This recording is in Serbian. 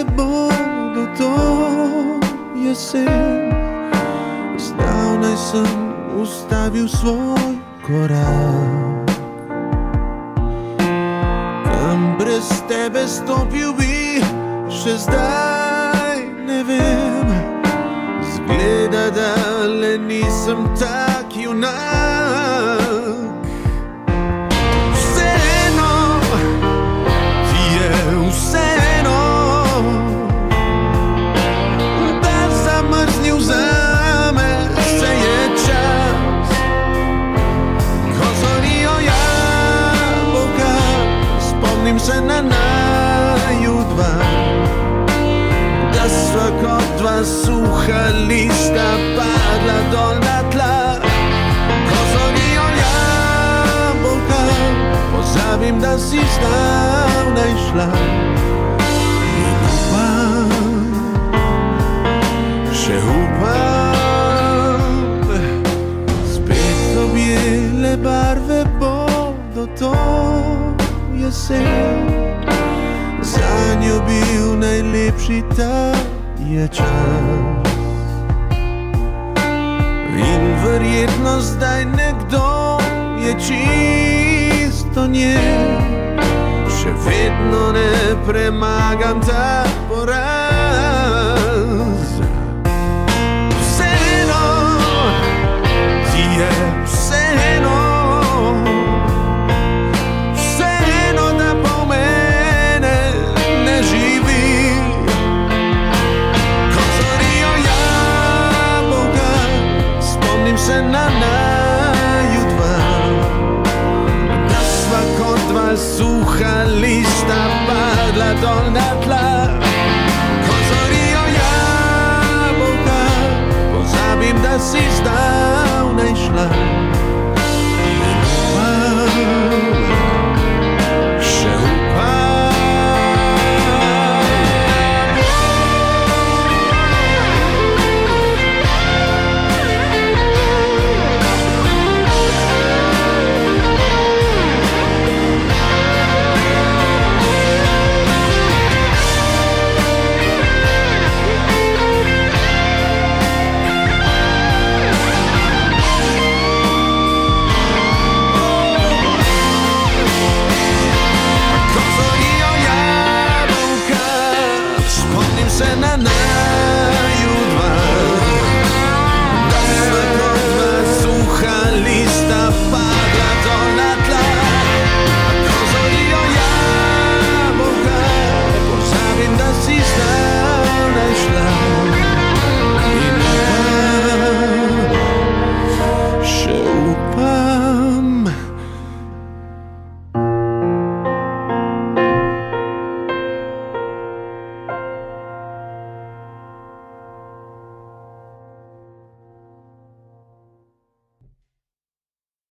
bodo, to jesen. Zdavnaj sem ustavil svoj korak. Kam brez tebe stopil bi, še zdaj ne vem. Zgleda, da le nisem tak junak. Vseeno ti je vseeno, da zamrznil zame se je čas. Ko zorijo jabolka, spomnim se na naju dva, da sva kot dva suha lista padla dol na tla. Ko zorijo jabolka, pozabim, da si zdavnaj šla. In upam, še upam, spet objele barve bodo to jesen. Zanjo bil najlepši ta je čas. In verjetno zdaj nekdo je čisto njen. Še vedno ne premagam ta poraz. Vseeno ti je vseeno, vseeno, da po mene ne živi. Ko zorijo jabolka, spomnim se na naju dva, da sva kot dva suha lista padla dol na tla. Ko zorijo jabolka, pozabim, da si zdavnaj šla.